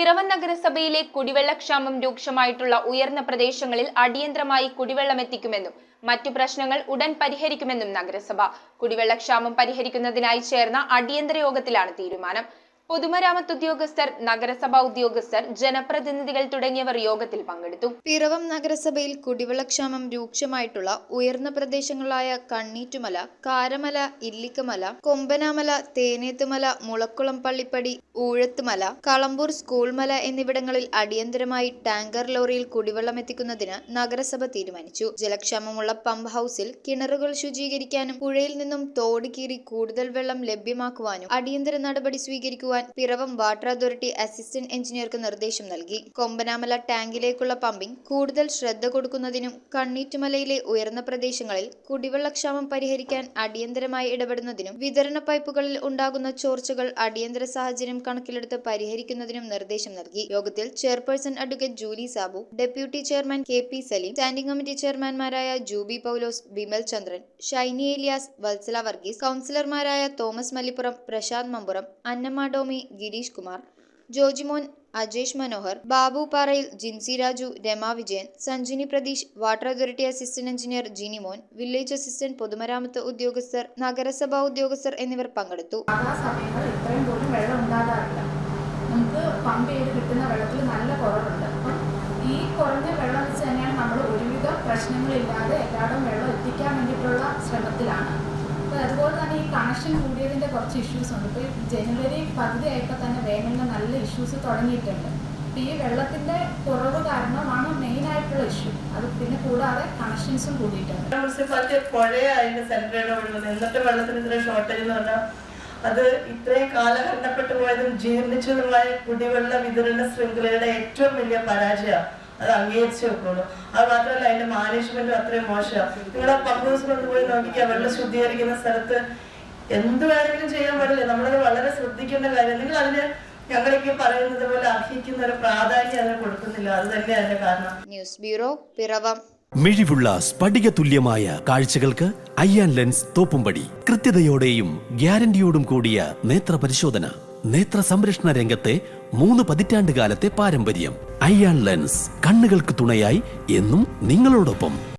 പിറവം നഗരസഭയിലെ കുടിവെള്ളക്ഷാമം രൂക്ഷമായിട്ടുള്ള ഉയർന്ന പ്രദേശങ്ങളിൽ അടിയന്തരമായി കുടിവെള്ളം എത്തിക്കുമെന്നും മറ്റു പ്രശ്നങ്ങൾ ഉടൻ പരിഹരിക്കുമെന്നും നഗരസഭ കുടിവെള്ളക്ഷാമം പരിഹരിക്കുന്നതിനായി ചേർന്ന അടിയന്തര യോഗത്തിലാണ് തീരുമാനം. പൊതുമരാമത്ത് ഉദ്യോഗസ്ഥർ, നഗരസഭാ ഉദ്യോഗസ്ഥർ, ജനപ്രതിനിധികൾ തുടങ്ങിയവർ യോഗത്തിൽ പങ്കെടുത്തു. പിറവം നഗരസഭയിൽ കുടിവെള്ളക്ഷാമം രൂക്ഷമായിട്ടുള്ള ഉയർന്ന പ്രദേശങ്ങളായ കണ്ണീറ്റുമല, കാരമല, ഇല്ലിക്കമല, കൊമ്പനാമല, തേനേത്തുമല, മുളക്കുളം പള്ളിപ്പടി, ഊഴത്തുമല, കളമ്പൂർ സ്കൂൾ മല എന്നിവിടങ്ങളിൽ അടിയന്തരമായി ടാങ്കർ ലോറിയിൽ കുടിവെള്ളം എത്തിക്കുന്നതിന് നഗരസഭ തീരുമാനിച്ചു. ജലക്ഷാമമുള്ള പമ്പ് ഹൌസിൽ കിണറുകൾ ശുചീകരിക്കാനും പുഴയിൽ നിന്നും തോട് കീറി കൂടുതൽ വെള്ളം ലഭ്യമാക്കുവാനും അടിയന്തര നടപടി സ്വീകരിക്കുവാൻ പിറവം വാട്ടർ അതോറിറ്റി അസിസ്റ്റന്റ് എഞ്ചിനീയർക്ക് നിർദ്ദേശം നൽകി. കൊമ്പനാമല ടാങ്കിലേക്കുള്ള പമ്പിംഗ് കൂടുതൽ ശ്രദ്ധ കൊടുക്കുന്നതിനും കണ്ണീറ്റുമലയിലെ ഉയർന്ന പ്രദേശങ്ങളിൽ കുടിവെള്ളക്ഷാമം പരിഹരിക്കാൻ അടിയന്തരമായി ഇടപെടുന്നതിനും വിതരണ പൈപ്പുകളിൽ ഉണ്ടാകുന്ന ചോർച്ചകൾ അടിയന്തര സാഹചര്യം കണക്കിലെടുത്ത് പരിഹരിക്കുന്നതിനും നിർദ്ദേശം നൽകി. യോഗത്തിൽ chairperson advocate Julie Sabu, deputy chairman KP. Saleem, standing committee ചെയർമാൻമാരായ ജൂബി പൗലോസ്, വിമൽ ചന്ദ്രൻ, ഷൈനി ഏലിയാസ്, വത്സല വർഗീസ്, കൗൺസിലർമാരായ Thomas Mallippuram, Prasanth Mampuram, Annamma Domi, Girish Kumar, Jojimon, Ajesh Manohar, Babu Parayil, Jincy Raju, Rama Vijayan, Sanjini Pratheesh, water authority assistant engineer Jinimon, village assistant, പൊതുമരാമത്ത് ഉദ്യോഗസ്ഥർ, നഗരസഭാ ഉദ്യോഗസ്ഥർ എന്നിവർ പങ്കെടുത്തു. നമുക്ക് പമ്പ് ചെയ്ത് കിട്ടുന്ന വെള്ളത്തിൽ നല്ല കുറവുണ്ട്. അപ്പം ഈ കുറഞ്ഞ വെള്ളം വെച്ച് തന്നെയാണ് നമ്മൾ ഒരുവിധം പ്രശ്നങ്ങളില്ലാതെ എല്ലായിടും വെള്ളം എത്തിക്കാൻ വേണ്ടിയിട്ടുള്ള ശ്രമത്തിലാണ്. അപ്പോൾ അതുപോലെ തന്നെ ഈ കണക്ഷൻ കൂടിയതിൻ്റെ കുറച്ച് ഇഷ്യൂസ് ഉണ്ട്. ഇപ്പോൾ ജനുവരി പകുതി ആയപ്പോൾ തന്നെ വേനലിന് നല്ല ഇഷ്യൂസ് തുടങ്ങിയിട്ടുണ്ട്. അപ്പോൾ ഈ വെള്ളത്തിൻ്റെ കുറവ് കാരണമാണ് മെയിനായിട്ടുള്ള ഇഷ്യൂ. അത് പിന്നെ കൂടാതെ കണക്ഷൻസും കൂടിയിട്ടുണ്ട്. മുനിസിപ്പാലിറ്റി പുഴയായിട്ട് സെൻട്രേഡ് ഒഴുകുന്നത്, എന്നിട്ട് വെള്ളത്തിന് ഇത്രയും ഷോർട്ടേജ് എന്ന് പറഞ്ഞാൽ അത് ഇത്രയും കാലഘട്ടപ്പെട്ടു പോയതും ജീർണിച്ചതുമായ കുടിവെള്ള വിതരണ ശൃംഖലയുടെ ഏറ്റവും വലിയ പരാജയമാണ്. അത് അംഗീകരിച്ചു വെക്കുള്ളൂ. അത് മാത്രമല്ല, അതിന്റെ മാനേജ്മെന്റും അത്രയും മോശമാണ്. നിങ്ങളെ പമ്പ് ഹൗസ് കൊണ്ടുപോയി നോക്കിക്കുക, വെള്ളം ശുദ്ധീകരിക്കുന്ന സ്ഥലത്ത് എന്ത് വേണമെങ്കിലും ചെയ്യാൻ പാടില്ല. നമ്മളത് വളരെ ശ്രദ്ധിക്കേണ്ട കാര്യം. നിങ്ങൾ അതിന് ഞങ്ങളൊക്കെ പറയുന്നത് പോലെ അർഹിക്കുന്ന ഒരു പ്രാധാന്യം അതിന് കൊടുക്കുന്നില്ല. അത് തന്നെ അതിന്റെ കാരണം. News bureau, Piravom. മിഴിവുള്ള സ്ഫടിക തുല്യമായ കാഴ്ചകൾക്ക് അയ്യാൻ ലെൻസ് തോപ്പുംപടി. കൃത്യതയോടെയും ഗ്യാരണ്ടിയോടും കൂടിയ നേത്ര പരിശോധന. നേത്ര സംരക്ഷണ രംഗത്തെ 3 പതിറ്റാണ്ട് കാലത്തെ പാരമ്പര്യം. അയ്യാൻ ലെൻസ്, കണ്ണുകൾക്ക് തുണയായി എന്നും നിങ്ങളോടൊപ്പം.